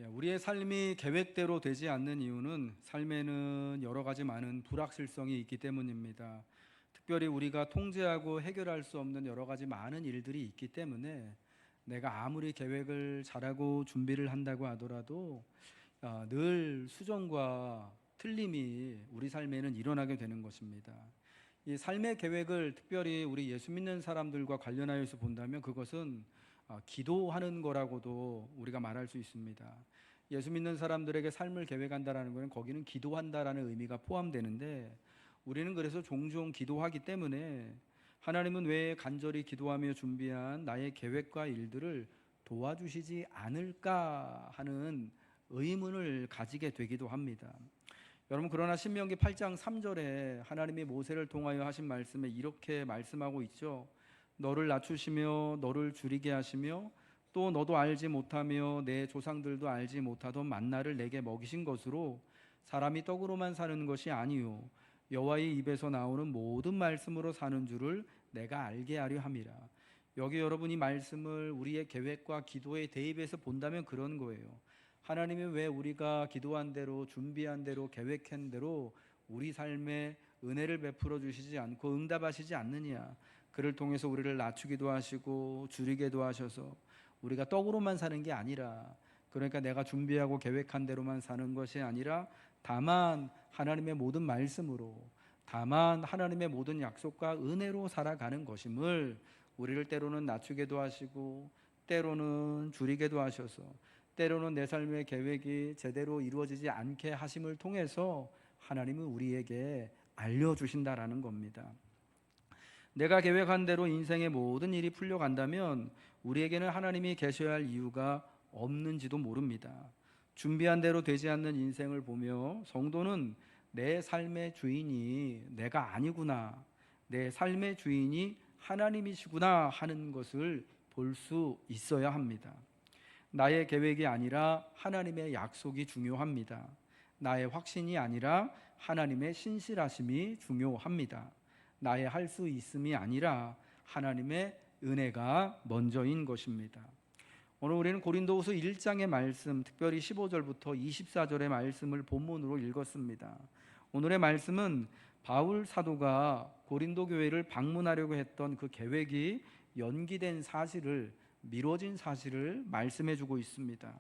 우리의 삶이 계획대로 되지 않는 이유는 삶에는 여러 가지 많은 불확실성이 있기 때문입니다. 특별히 우리가 통제하고 해결할 수 없는 여러 가지 많은 일들이 있기 때문에 내가 아무리 계획을 잘하고 준비를 한다고 하더라도 늘 수정과 틀림이 우리 삶에는 일어나게 되는 것입니다. 이 삶의 계획을 특별히 우리 예수 믿는 사람들과 관련하여서 본다면 그것은 기도하는 거라고도 우리가 말할 수 있습니다. 예수 믿는 사람들에게 삶을 계획한다라는 것은 거기는 기도한다라는 의미가 포함되는데, 우리는 그래서 종종 기도하기 때문에 하나님은 왜 간절히 기도하며 준비한 나의 계획과 일들을 도와주시지 않을까 하는 의문을 가지게 되기도 합니다. 여러분, 그러나 신명기 8장 3절에 하나님이 모세를 통하여 하신 말씀에 이렇게 말씀하고 있죠. 너를 낮추시며 너를 줄이게 하시며 또 너도 알지 못하며 내 조상들도 알지 못하던 만나를 내게 먹이신 것으로 사람이 떡으로만 사는 것이 아니요 여호와의 입에서 나오는 모든 말씀으로 사는 줄을 내가 알게 하려 함이라. 여기 여러분이 말씀을 우리의 계획과 기도에 대입해서 본다면 그런 거예요. 하나님이 왜 우리가 기도한 대로 준비한 대로 계획한 대로 우리 삶에 은혜를 베풀어 주시지 않고 응답하시지 않느냐. 그를 통해서 우리를 낮추기도 하시고 줄이기도 하셔서 우리가 떡으로만 사는 게 아니라, 그러니까 내가 준비하고 계획한 대로만 사는 것이 아니라 다만 하나님의 모든 말씀으로, 다만 하나님의 모든 약속과 은혜로 살아가는 것임을 우리를 때로는 낮추게도 하시고 때로는 줄이게도 하셔서 때로는 내 삶의 계획이 제대로 이루어지지 않게 하심을 통해서 하나님은 우리에게 알려주신다라는 겁니다. 내가 계획한 대로 인생의 모든 일이 풀려간다면 우리에게는 하나님이 계셔야 할 이유가 없는지도 모릅니다. 준비한 대로 되지 않는 인생을 보며 성도는 내 삶의 주인이 내가 아니구나, 내 삶의 주인이 하나님이시구나 하는 것을 볼 수 있어야 합니다. 나의 계획이 아니라 하나님의 약속이 중요합니다. 나의 확신이 아니라 하나님의 신실하심이 중요합니다. 나의 할 수 있음이 아니라 하나님의 은혜가 먼저인 것입니다. 오늘 우리는 고린도후서 1장의 말씀, 특별히 15절부터 24절의 말씀을 본문으로 읽었습니다. 오늘의 말씀은 바울 사도가 고린도 교회를 방문하려고 했던 그 계획이 연기된 사실을, 미뤄진 사실을 말씀해 주고 있습니다.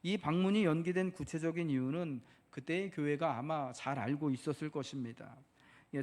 이 방문이 연기된 구체적인 이유는 그때의 교회가 아마 잘 알고 있었을 것입니다.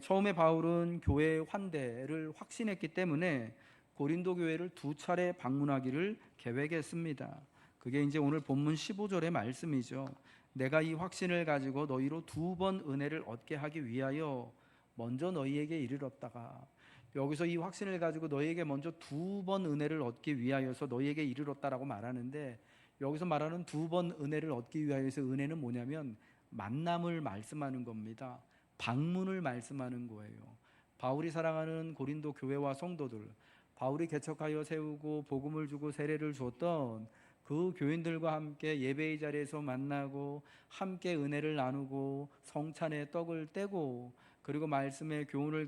처음에 바울은 교회의 환대를 확신했기 때문에 고린도 교회를 2차례 방문하기를 계획했습니다. 그게 이제 오늘 본문 15절의 말씀이죠. 내가 이 확신을 가지고 너희로 2번 은혜를 얻게 하기 위하여 먼저 너희에게 이르렀다가, 여기서 이 확신을 가지고 너희에게 먼저 2번 은혜를 얻기 위하여서 너희에게 이르렀다라고 말하는데, 여기서 말하는 2번 은혜를 얻기 위하여서 은혜는 뭐냐면 만남을 말씀하는 겁니다. 방문을 말씀하는 거예요. 바울이 사랑하는 고린도 교회와 성도들, 바울이 개척하여 세우고 복음을 주고 세례를 주었던 그 교인들과 함께 예배의 자리에서 만나고 함께 은혜를 나누고 성찬의 떡을 떼고 그리고 말씀의 교훈을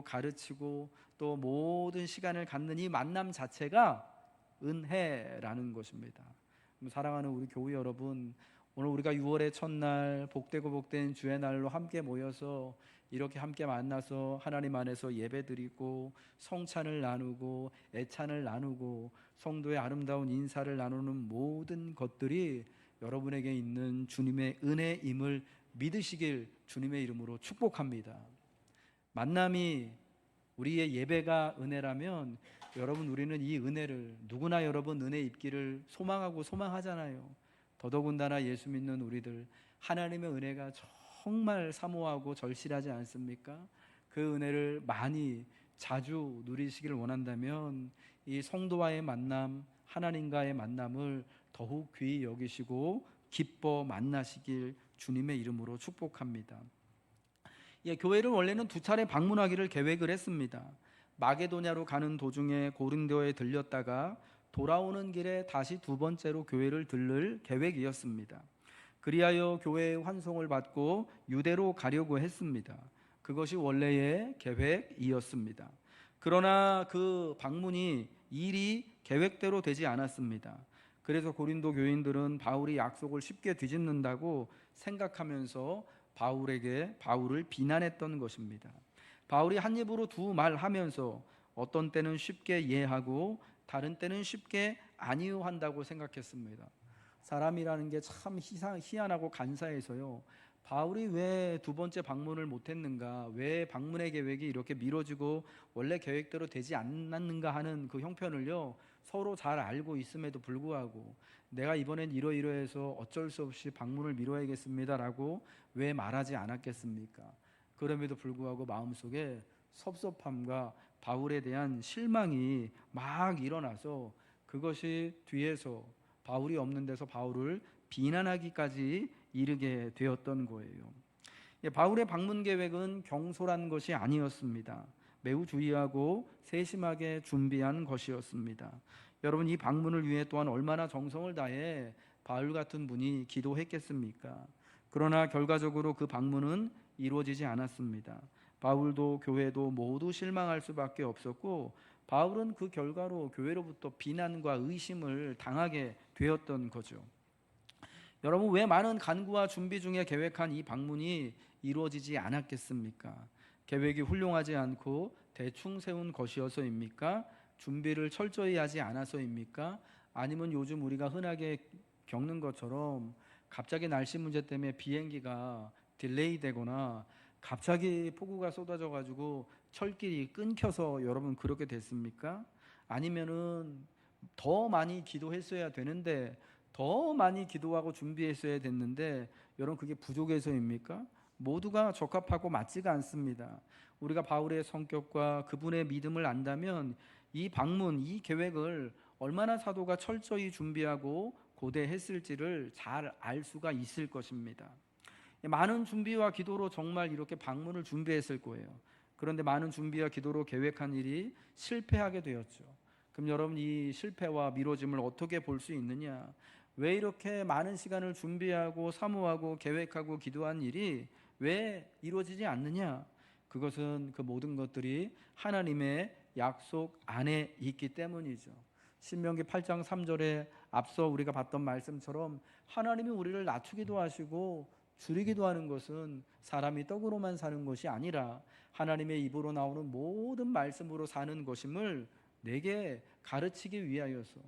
가르치고 또 모든 시간을 갖는 이 만남 자체가 은혜라는 것입니다. 사랑하는 우리 교회 여러분, 오늘 우리가 6월의 첫날 복되고 복된 주의 날로 함께 모여서 이렇게 함께 만나서 하나님 안에서 예배드리고 성찬을 나누고 애찬을 나누고 성도의 아름다운 인사를 나누는 모든 것들이 여러분에게 있는 주님의 은혜임을 믿으시길 주님의 이름으로 축복합니다. 만남이, 우리의 예배가 은혜라면 여러분, 우리는 이 은혜를, 누구나 여러분 은혜 입기를 소망하고 소망하잖아요. 더더군다나 예수 믿는 우리들, 하나님의 은혜가 정말 사모하고 절실하지 않습니까? 그 은혜를 많이 자주 누리시기를 원한다면 이 성도와의 만남, 하나님과의 만남을 더욱 귀히 여기시고 기뻐 만나시길 주님의 이름으로 축복합니다. 교회를 원래는 2차례 방문하기를 계획을 했습니다. 마게도냐로 가는 도중에 고린도에 들렸다가 돌아오는 길에 다시 2번째로 교회를 들를 계획이었습니다. 그리하여 교회의 환송을 받고 유대로 가려고 했습니다. 그것이 원래의 계획이었습니다. 그러나 그 방문이 일이 계획대로 되지 않았습니다. 그래서 고린도 교인들은 바울이 약속을 쉽게 뒤집는다고 생각하면서 바울을 비난했던 것입니다. 바울이 한 입으로 두 말 하면서 어떤 때는 쉽게 이해하고 다른 때는 쉽게 안 이해한다고 생각했습니다. 사람이라는 게 참 희한하고 간사해서요. 바울이 왜 두 번째 방문을 못했는가, 왜 방문의 계획이 이렇게 미뤄지고 원래 계획대로 되지 않았는가 하는 그 형편을요, 서로 잘 알고 있음에도 불구하고 내가 이번엔 이러이러해서 어쩔 수 없이 방문을 미뤄야겠습니다라고 왜 말하지 않았겠습니까? 그럼에도 불구하고 마음속에 섭섭함과 바울에 대한 실망이 막 일어나서 그것이 뒤에서 바울이 없는 데서 바울을 비난하기까지 이르게 되었던 거예요. 바울의 방문 계획은 경솔한 것이 아니었습니다. 매우 주의하고 세심하게 준비한 것이었습니다. 여러분, 이 방문을 위해 또한 얼마나 정성을 다해 바울 같은 분이 기도했겠습니까? 그러나 결과적으로 그 방문은 이루어지지 않았습니다. 바울도 교회도 모두 실망할 수밖에 없었고, 바울은 그 결과로 교회로부터 비난과 의심을 당하게 되었던 거죠. 여러분, 왜 많은 간구와 준비 중에 계획한 이 방문이 이루어지지 않았겠습니까? 계획이 훌륭하지 않고 대충 세운 것이어서입니까? 준비를 철저히 하지 않아서입니까? 아니면 요즘 우리가 흔하게 겪는 것처럼 갑자기 날씨 문제 때문에 비행기가 딜레이 되거나 갑자기 폭우가 쏟아져 가지고 철길이 끊겨서 여러분 그렇게 됐습니까? 아니면은 더 많이 기도했어야 되는데 더 많이 기도하고 준비했어야 됐는데 여러분 그게 부족해서입니까? 모두가 적합하고 맞지가 않습니다. 우리가 바울의 성격과 그분의 믿음을 안다면 이 방문, 이 계획을 얼마나 사도가 철저히 준비하고 고대했을지를 잘 알 수가 있을 것입니다. 많은 준비와 기도로 정말 이렇게 방문을 준비했을 거예요. 그런데 많은 준비와 기도로 계획한 일이 실패하게 되었죠. 그럼 여러분, 이 실패와 미뤄짐을 어떻게 볼 수 있느냐? 왜 이렇게 많은 시간을 준비하고 사모하고 계획하고 기도한 일이 왜 이루어지지 않느냐? 그것은 그 모든 것들이 하나님의 약속 안에 있기 때문이죠. 신명기 8장 3절에 앞서 우리가 봤던 말씀처럼 하나님이 우리를 낮추기도 하시고 줄이기도 하는 것은 사람이 떡으로만 사는 것이 아니라 하나님의 입으로 나오는 모든 말씀으로 사는 것임을 내게 가르치기 위하여서,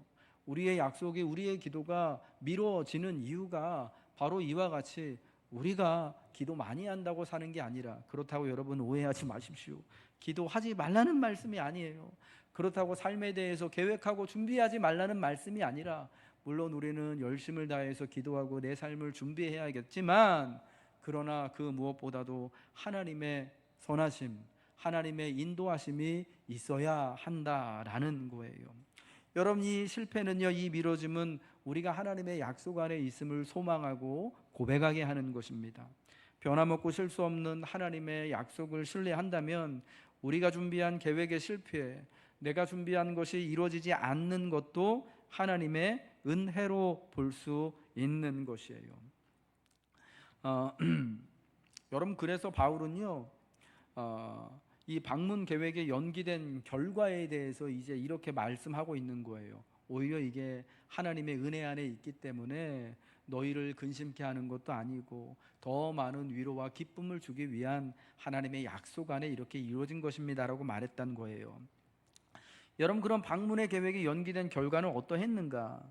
우리의 약속이, 우리의 기도가 미뤄지는 이유가 바로 이와 같이 우리가 기도 많이 한다고 사는 게 아니라, 그렇다고 여러분 오해하지 마십시오. 기도하지 말라는 말씀이 아니에요. 그렇다고 삶에 대해서 계획하고 준비하지 말라는 말씀이 아니라, 물론 우리는 열심을 다해서 기도하고 내 삶을 준비해야겠지만, 그러나 그 무엇보다도 하나님의 선하심, 하나님의 인도하심이 있어야 한다라는 거예요. 여러분, 이 실패는요, 이 미뤄짐은 우리가 하나님의 약속 안에 있음을 소망하고 고백하게 하는 것입니다. 변함없고 실수 없는 하나님의 약속을 신뢰한다면 우리가 준비한 계획의 실패, 내가 준비한 것이 이루어지지 않는 것도 하나님의 은혜로 볼 수 있는 것이에요. 여러분, 그래서 바울은요, 이 방문 계획의 연기된 결과에 대해서 이제 이렇게 말씀하고 있는 거예요. 오히려 이게 하나님의 은혜 안에 있기 때문에 너희를 근심케 하는 것도 아니고 더 많은 위로와 기쁨을 주기 위한 하나님의 약속 안에 이렇게 이루어진 것입니다라고 말했다는 거예요. 여러분, 그럼 방문의 계획이 연기된 결과는 어떠했는가?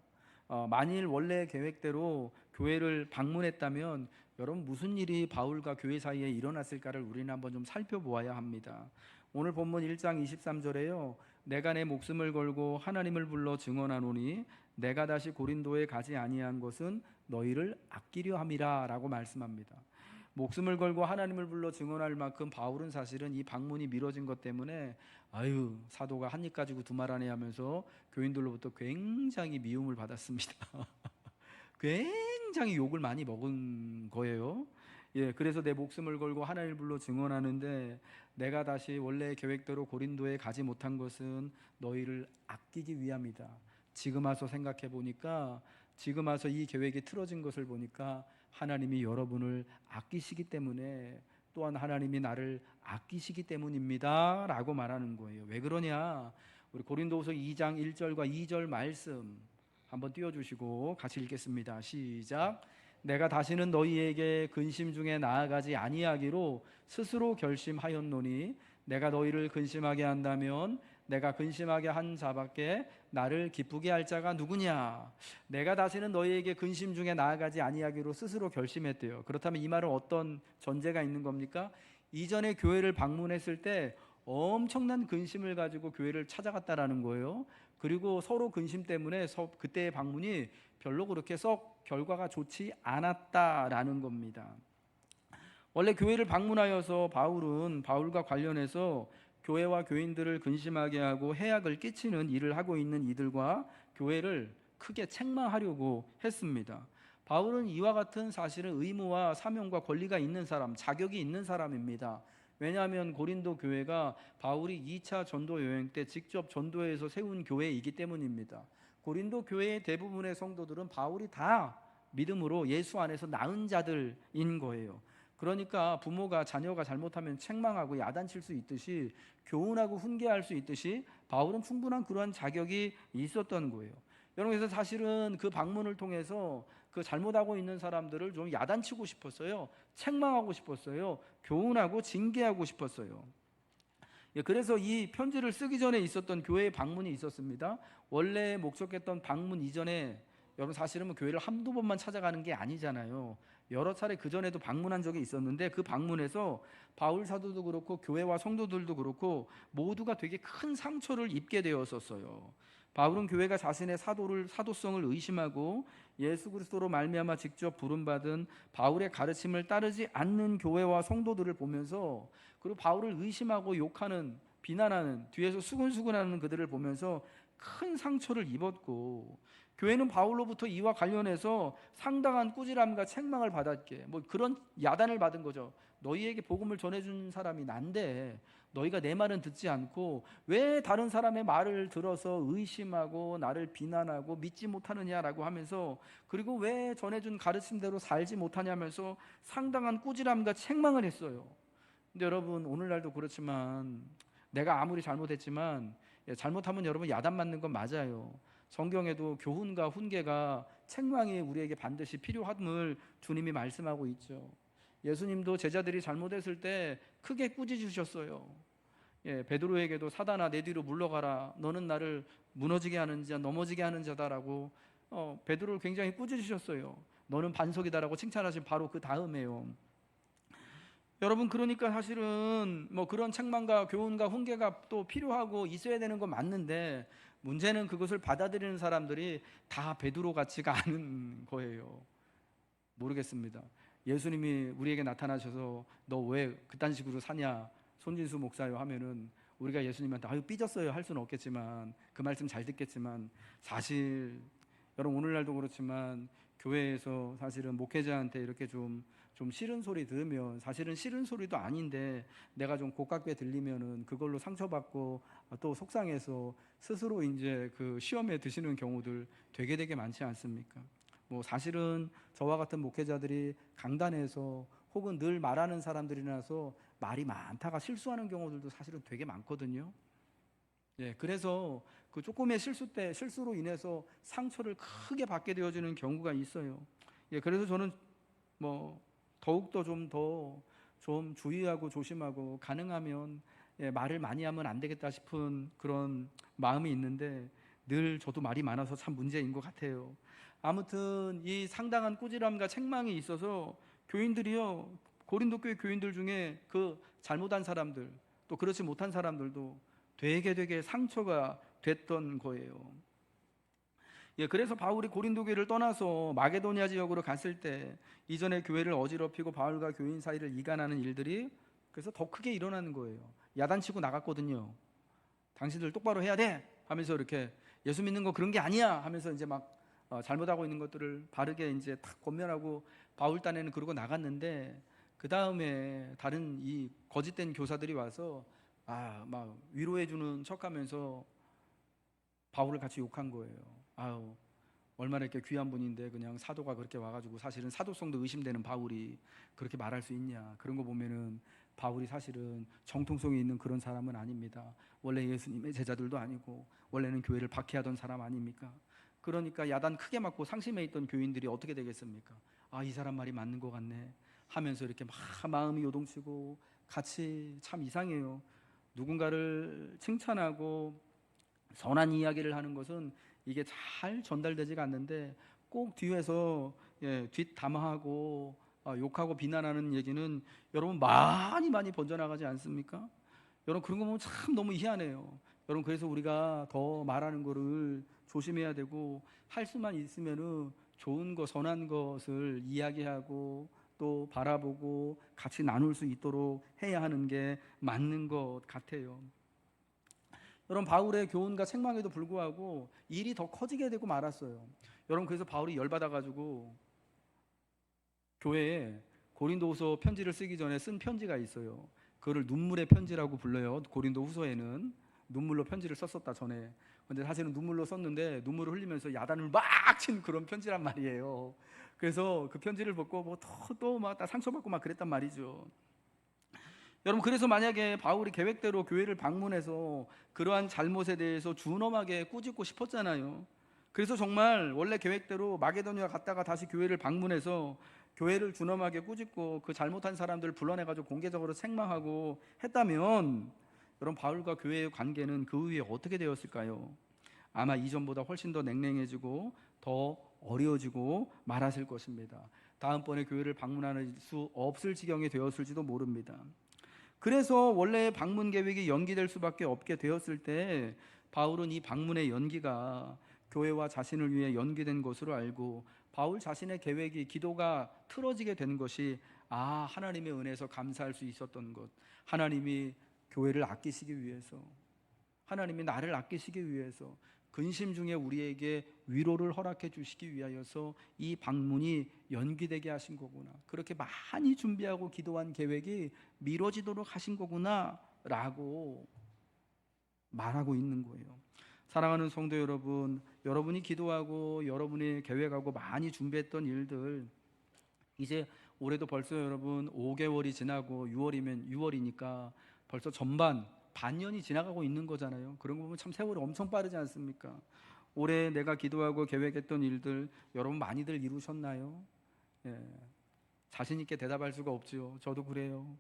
만일 원래 계획대로 교회를 방문했다면 여러분 무슨 일이 바울과 교회 사이에 일어났을까를 우리는 한번 좀 살펴보아야 합니다. 오늘 본문 1장 23절에요. 내가 내 목숨을 걸고 하나님을 불러 증언하노니 내가 다시 고린도에 가지 아니한 것은 너희를 아끼려 함이라 라고 말씀합니다. 목숨을 걸고 하나님을 불러 증언할 만큼 바울은 사실은 이 방문이 미뤄진 것 때문에 아유, 사도가 한 입 가지고 두 말 하네 하면서 교인들로부터 굉장히 미움을 받았습니다. 굉장히 욕을 많이 먹은 거예요. 그래서 내 목숨을 걸고 하나님을 불러 증언하는데 내가 다시 원래 계획대로 고린도에 가지 못한 것은 너희를 아끼기 위함이다. 지금 와서 생각해 보니까, 지금 와서 이 계획이 틀어진 것을 보니까 하나님이 여러분을 아끼시기 때문에, 또한 하나님이 나를 아끼시기 때문입니다 라고 말하는 거예요. 왜 그러냐? 우리 고린도후서 2장 1절과 2절 말씀 한번 띄워주시고 같이 읽겠습니다. 시작. 내가 다시는 너희에게 근심 중에 나아가지 아니하기로 스스로 결심하였노니 내가 너희를 근심하게 한다면 내가 근심하게 한 자밖에 나를 기쁘게 할 자가 누구냐. 내가 다시는 너희에게 근심 중에 나아가지 아니하기로 스스로 결심했대요. 그렇다면 이 말은 어떤 전제가 있는 겁니까? 이전에 교회를 방문했을 때 엄청난 근심을 가지고 교회를 찾아갔다라는 거예요. 그리고 서로 근심 때문에 그때의 방문이 별로 그렇게 썩 결과가 좋지 않았다라는 겁니다. 원래 교회를 방문하여서 바울은 바울과 관련해서 교회와 교인들을 근심하게 하고 해악을 끼치는 일을 하고 있는 이들과 교회를 크게 책망하려고 했습니다. 바울은 이와 같은 사실은 의무와 사명과 권리가 있는 사람, 자격이 있는 사람입니다. 왜냐하면 고린도 교회가 바울이 2차 전도 여행 때 직접 전도해서 세운 교회이기 때문입니다. 고린도 교회의 대부분의 성도들은 바울이 다 믿음으로 예수 안에서 낳은 자들인 거예요. 그러니까 부모가 자녀가 잘못하면 책망하고 야단칠 수 있듯이 교훈하고 훈계할 수 있듯이 바울은 충분한 그러한 자격이 있었던 거예요. 여러분, 그래서 사실은 그 방문을 통해서 그 잘못하고 있는 사람들을 좀 야단치고 싶었어요. 책망하고 싶었어요. 교훈하고 징계하고 싶었어요. 그래서 이 편지를 쓰기 전에 있었던 교회의 방문이 있었습니다. 원래 목적했던 방문 이전에 여러분 사실은 교회를 한두 번만 찾아가는 게 아니잖아요. 여러 차례 그 전에도 방문한 적이 있었는데 그 방문에서 바울 사도도 그렇고 교회와 성도들도 그렇고 모두가 되게 큰 상처를 입게 되었었어요. 바울은 교회가 자신의 사도성을 의심하고 예수 그리스도로 말미암아 직접 부름받은 바울의 가르침을 따르지 않는 교회와 성도들을 보면서, 그리고 바울을 의심하고 욕하는, 비난하는, 뒤에서 수근수근하는 그들을 보면서 큰 상처를 입었고, 교회는 바울로부터 이와 관련해서 상당한 꾸지람과 책망을 받았기에 뭐 그런 야단을 받은 거죠. 너희에게 복음을 전해준 사람이 난데 너희가 내 말은 듣지 않고 왜 다른 사람의 말을 들어서 의심하고 나를 비난하고 믿지 못하느냐라고 하면서, 그리고 왜 전해준 가르침대로 살지 못하냐면서 상당한 꾸지람과 책망을 했어요. 근데 여러분, 오늘날도 그렇지만 내가 아무리 잘못했지만 잘못하면 여러분 야단 맞는 건 맞아요. 성경에도 교훈과 훈계가, 책망이 우리에게 반드시 필요함을 주님이 말씀하고 있죠. 예수님도 제자들이 잘못했을 때 크게 꾸짖으셨어요. 베드로에게도 사단아 내 뒤로 물러가라, 너는 나를 무너지게 하는 자, 넘어지게 하는 자다라고 베드로를 굉장히 꾸짖으셨어요. 너는 반석이다라고 칭찬하신 바로 그 다음에요. 여러분, 그러니까 사실은 뭐 그런 책망과 교훈과 훈계가 또 필요하고 있어야 되는 건 맞는데, 문제는 그것을 받아들이는 사람들이 다 베드로 같지가 않은 거예요. 모르겠습니다. 예수님이 우리에게 나타나셔서 너 왜 그딴 식으로 사냐, 손진수 목사요 하면은 우리가 예수님한테 아유 삐졌어요 할 수는 없겠지만, 그 말씀 잘 듣겠지만, 사실 여러분 오늘날도 그렇지만 교회에서 사실은 목회자한테 이렇게 좀 싫은 소리 들으면, 사실은 싫은 소리도 아닌데 내가 좀 고깝게 들리면은 그걸로 상처받고 또 속상해서 스스로 이제 그 시험에 드시는 경우들 되게 많지 않습니까? 뭐 사실은 저와 같은 목회자들이 강단에서 혹은 늘 말하는 사람들이라서 말이 많다가 실수하는 경우들도 사실은 되게 많거든요. 그래서 그 조금의 실수로 인해서 상처를 크게 받게 되어지는 경우가 있어요. 그래서 저는 뭐 더욱더 좀 주의하고 조심하고, 가능하면 말을 많이 하면 안 되겠다 싶은 그런 마음이 있는데, 늘 저도 말이 많아서 참 문제인 것 같아요. 아무튼 이 상당한 꾸지람과 책망이 있어서 교인들이요, 고린도 교회 교인들 중에 그 잘못한 사람들, 또 그렇지 못한 사람들도 되게 상처가 됐던 거예요. 그래서 바울이 고린도 교회를 떠나서 마게도니아 지역으로 갔을 때 이전의 교회를 어지럽히고 바울과 교인 사이를 이간하는 일들이 그래서 더 크게 일어나는 거예요. 야단치고 나갔거든요. 당신들 똑바로 해야 돼 하면서, 이렇게 예수 믿는 거 그런 게 아니야 하면서 이제 막 잘못하고 있는 것들을 바르게 이제 탁 권면하고 바울 딴에는 그러고 나갔는데, 그 다음에 다른 이 거짓된 교사들이 와서 막 위로해 주는 척하면서 바울을 같이 욕한 거예요. 아유, 얼마나 이렇게 귀한 분인데 그냥 사도가 그렇게 와가지고 사실은 사도성도 의심되는 바울이 그렇게 말할 수 있냐. 그런 거 보면은 바울이 사실은 정통성이 있는 그런 사람은 아닙니다. 원래 예수님의 제자들도 아니고 원래는 교회를 박해하던 사람 아닙니까? 그러니까 야단 크게 맞고 상심해 있던 교인들이 어떻게 되겠습니까? 아, 이 사람 말이 맞는 것 같네 하면서 이렇게 막 마음이 요동치고 같이 참 이상해요. 누군가를 칭찬하고 선한 이야기를 하는 것은 이게 잘 전달되지가 않는데 꼭 뒤에서 뒷담화하고 욕하고 비난하는 얘기는 여러분 많이 많이 번져나가지 않습니까? 여러분 그런 거 보면 참 너무 희한해요. 여러분 그래서 우리가 더 말하는 거를 조심해야 되고 할 수만 있으면은 좋은 거 선한 것을 이야기하고 또 바라보고 같이 나눌 수 있도록 해야 하는 게 맞는 것 같아요. 여러분 바울의 교훈과 책망에도 불구하고 일이 더 커지게 되고 말았어요. 여러분 그래서 바울이 열받아 가지고 교회에 고린도후서 편지를 쓰기 전에 쓴 편지가 있어요. 그거를 눈물의 편지라고 불러요. 고린도후서에는 눈물로 편지를 썼었다 전에. 근데 사실은 눈물로 썼는데 눈물을 흘리면서 야단을 막 친 그런 편지란 말이에요. 그래서 그 편지를 보고 뭐 또 막 상처받고 막 그랬단 말이죠. 여러분 그래서 만약에 바울이 계획대로 교회를 방문해서 그러한 잘못에 대해서 준엄하게 꾸짖고 싶었잖아요. 그래서 정말 원래 계획대로 마게도니아 갔다가 다시 교회를 방문해서 교회를 준엄하게 꾸짖고 그 잘못한 사람들을 불러내가지고 공개적으로 책망하고 했다면 여러분 바울과 교회의 관계는 그 후에 어떻게 되었을까요? 아마 이전보다 훨씬 더 냉랭해지고 더 어려워지고 말았을 것입니다. 다음번에 교회를 방문할 수 없을 지경이 되었을지도 모릅니다. 그래서 원래 방문 계획이 연기될 수밖에 없게 되었을 때 바울은 이 방문의 연기가 교회와 자신을 위해 연기된 것으로 알고 바울 자신의 계획이 기도가 틀어지게 된 것이 하나님의 은혜에서 감사할 수 있었던 것, 하나님이 교회를 아끼시기 위해서, 하나님이 나를 아끼시기 위해서 근심 중에 우리에게 위로를 허락해 주시기 위하여서 이 방문이 연기되게 하신 거구나, 그렇게 많이 준비하고 기도한 계획이 미뤄지도록 하신 거구나 라고 말하고 있는 거예요. 사랑하는 성도 여러분, 여러분이 기도하고 여러분이 계획하고 많이 준비했던 일들, 이제 올해도 벌써 여러분 5개월이 지나고 6월이니까 벌써 전반 반년이 지나가고 있는 거잖아요. 그런 거 보면 참 세월이 엄청 빠르지 않습니까? 올해 내가 기도하고 계획했던 일들 여러분 많이들 이루셨나요? 예, 자신 있게 대답할 수가 없죠. 저도 그래요.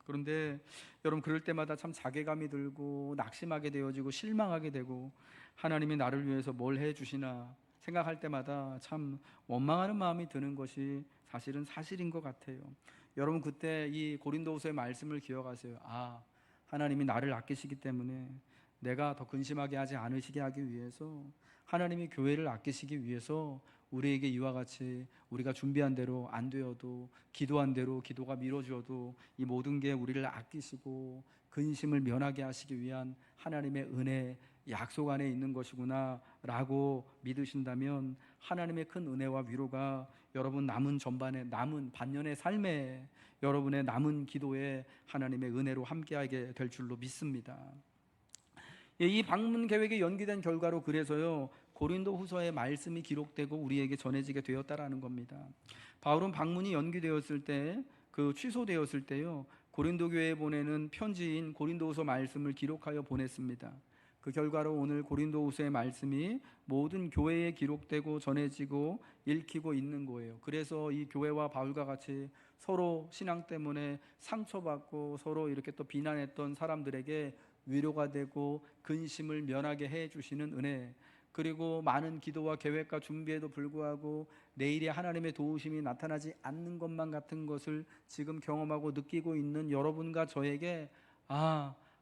그런데 여러분 그럴 때마다 참 자괴감이 들고 낙심하게 되어지고 실망하게 되고 하나님이 나를 위해서 뭘 해주시나 생각할 때마다 참 원망하는 마음이 드는 것이 사실은 사실인 것 같아요. 여러분 그때 이 고린도후서의 말씀을 기억하세요. 하나님이 나를 아끼시기 때문에 내가 더 근심하게 하지 않으시게 하기 위해서, 하나님이 교회를 아끼시기 위해서 우리에게 이와 같이 우리가 준비한 대로 안 되어도 기도한 대로 기도가 미뤄져도 이 모든 게 우리를 아끼시고 근심을 면하게 하시기 위한 하나님의 은혜, 약속 안에 있는 것이구나 라고 믿으신다면 하나님의 큰 은혜와 위로가 여러분 남은 반년의 삶에, 여러분의 남은 기도에 하나님의 은혜로 함께하게 될 줄로 믿습니다. 이 방문 계획이 연기된 결과로 그래서요 고린도 후서의 말씀이 기록되고 우리에게 전해지게 되었다라는 겁니다. 바울은 방문이 연기되었을 때, 취소되었을 때요 고린도 교회에 보내는 편지인 고린도후서 말씀을 기록하여 보냈습니다. 그 결과로 오늘 고린도후서의 말씀이 모든 교회에 기록되고 전해지고 읽히고 있는 거예요. 그래서 이 교회와 바울과 같이 서로 신앙 때문에 상처받고 서로 이렇게 또 비난했던 사람들에게 위로가 되고 근심을 면하게 해 주시는 은혜, 그리고 많은 기도와 계획과 준비에도 불구하고 내일에 하나님의 도우심이 나타나지 않는 것만 같은 것을 지금 경험하고 느끼고 있는 여러분과 저에게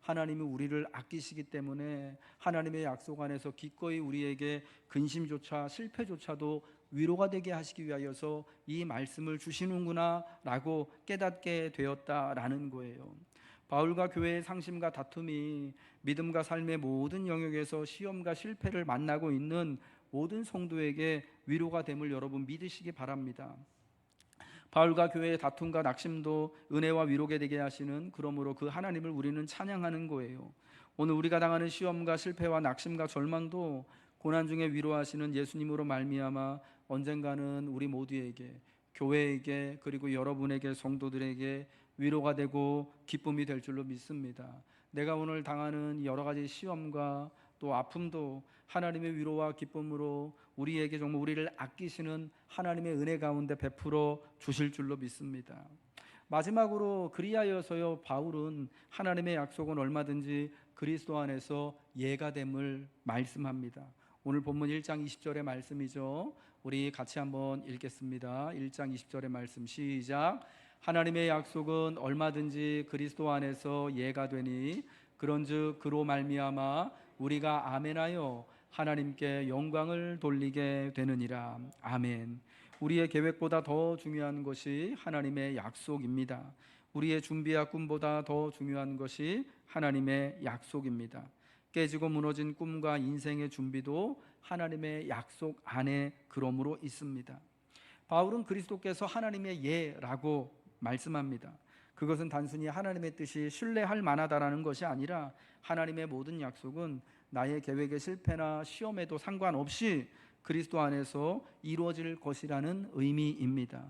하나님이 우리를 아끼시기 때문에 하나님의 약속 안에서 기꺼이 우리에게 근심조차 실패조차도 위로가 되게 하시기 위하여서 이 말씀을 주시는구나 라고 깨닫게 되었다라는 거예요. 바울과 교회의 상심과 다툼이 믿음과 삶의 모든 영역에서 시험과 실패를 만나고 있는 모든 성도에게 위로가 됨을 여러분 믿으시기 바랍니다. 바울과 교회의 다툼과 낙심도 은혜와 위로가 되게 하시는, 그러므로 그 하나님을 우리는 찬양하는 거예요. 오늘 우리가 당하는 시험과 실패와 낙심과 절망도 고난 중에 위로하시는 예수님으로 말미암아 언젠가는 우리 모두에게, 교회에게, 그리고 여러분에게, 성도들에게 위로가 되고 기쁨이 될 줄로 믿습니다. 내가 오늘 당하는 여러 가지 시험과 또 아픔도 하나님의 위로와 기쁨으로 우리에게 정말 우리를 아끼시는 하나님의 은혜 가운데 베풀어 주실 줄로 믿습니다. 마지막으로 그리하여서요 바울은 하나님의 약속은 얼마든지 그리스도 안에서 예가 됨을 말씀합니다. 오늘 본문 1장 20절의 말씀이죠. 우리 같이 한번 읽겠습니다. 1장 20절의 말씀 시작. 하나님의 약속은 얼마든지 그리스도 안에서 예가 되니 그런즉 그로 말미암아 우리가 아멘하여 하나님께 영광을 돌리게 되느니라. 아멘. 우리의 계획보다 더 중요한 것이 하나님의 약속입니다. 우리의 준비와 꿈보다 더 중요한 것이 하나님의 약속입니다. 깨지고 무너진 꿈과 인생의 준비도 하나님의 약속 안에 그러므로 있습니다. 바울은 그리스도께서 하나님의 예라고 말씀합니다. 그것은 단순히 하나님의 뜻이 신뢰할 만하다라는 것이 아니라 하나님의 모든 약속은 나의 계획의 실패나 시험에도 상관없이 그리스도 안에서 이루어질 것이라는 의미입니다.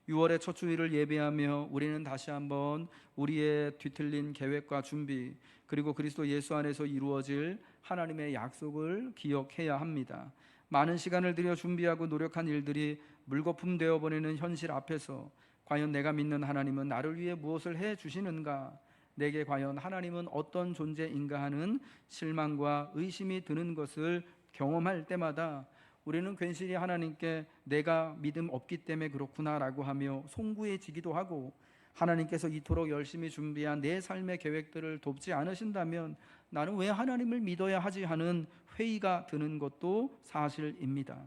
6월의 첫 주일을 예배하며 우리는 다시 한번 우리의 뒤틀린 계획과 준비 그리고 그리스도 예수 안에서 이루어질 하나님의 약속을 기억해야 합니다. 많은 시간을 들여 준비하고 노력한 일들이 물거품 되어버리는 현실 앞에서 과연 내가 믿는 하나님은 나를 위해 무엇을 해 주시는가? 내게 과연 하나님은 어떤 존재인가 하는 실망과 의심이 드는 것을 경험할 때마다 우리는 괜시리 하나님께 내가 믿음 없기 때문에 그렇구나라고 하며 송구해지기도 하고, 하나님께서 이토록 열심히 준비한 내 삶의 계획들을 돕지 않으신다면 나는 왜 하나님을 믿어야 하지 하는 회의가 드는 것도 사실입니다.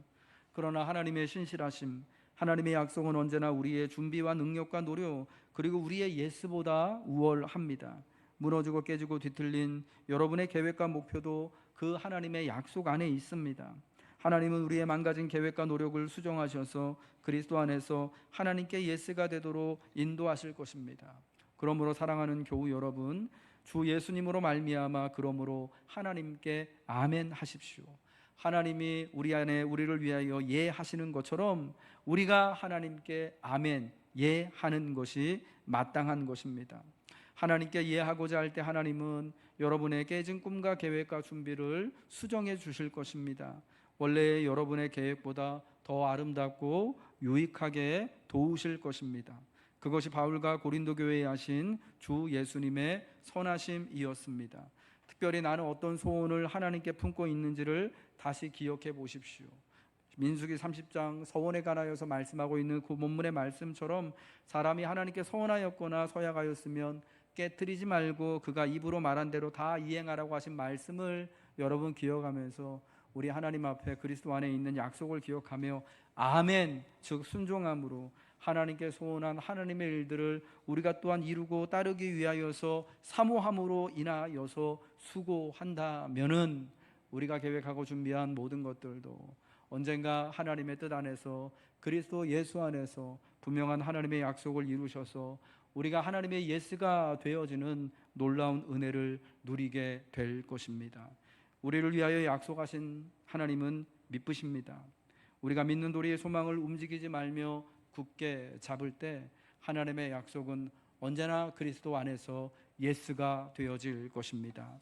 그러나 하나님의 신실하심, 하나님의 약속은 언제나 우리의 준비와 능력과 노력 그리고 우리의 예스보다 우월합니다. 무너지고 깨지고 뒤틀린 여러분의 계획과 목표도 그 하나님의 약속 안에 있습니다. 하나님은 우리의 망가진 계획과 노력을 수정하셔서 그리스도 안에서 하나님께 예스가 되도록 인도하실 것입니다. 그러므로 사랑하는 교우 여러분, 주 예수님으로 말미암아 그러므로 하나님께 아멘 하십시오. 하나님이 우리 안에 우리를 위하여 예 하시는 것처럼 우리가 하나님께 아멘 예 하는 것이 마땅한 것입니다. 하나님께 예하고자 할 때 하나님은 여러분의 깨진 꿈과 계획과 준비를 수정해 주실 것입니다. 원래 여러분의 계획보다 더 아름답고 유익하게 도우실 것입니다. 그것이 바울과 고린도 교회에 하신 주 예수님의 선하심이었습니다. 특별히 나는 어떤 소원을 하나님께 품고 있는지를 다시 기억해 보십시오. 민수기 30장 서원에 관하여서 말씀하고 있는 그 본문의 말씀처럼 사람이 하나님께 서원하였거나 서약하였으면 깨뜨리지 말고 그가 입으로 말한 대로 다 이행하라고 하신 말씀을 여러분 기억하면서 우리 하나님 앞에 그리스도 안에 있는 약속을 기억하며 아멘, 즉 순종함으로 하나님께 소원한 하나님의 일들을 우리가 또한 이루고 따르기 위하여서 사모함으로 인하여서 수고한다면은 우리가 계획하고 준비한 모든 것들도 언젠가 하나님의 뜻 안에서 그리스도 예수 안에서 분명한 하나님의 약속을 이루셔서 우리가 하나님의 예스가 되어지는 놀라운 은혜를 누리게 될 것입니다. 우리를 위하여 약속하신 하나님은 미쁘십니다. 우리가 믿는 도리의 소망을 움직이지 말며 굳게 잡을 때 하나님의 약속은 언제나 그리스도 안에서 예스가 되어질 것입니다.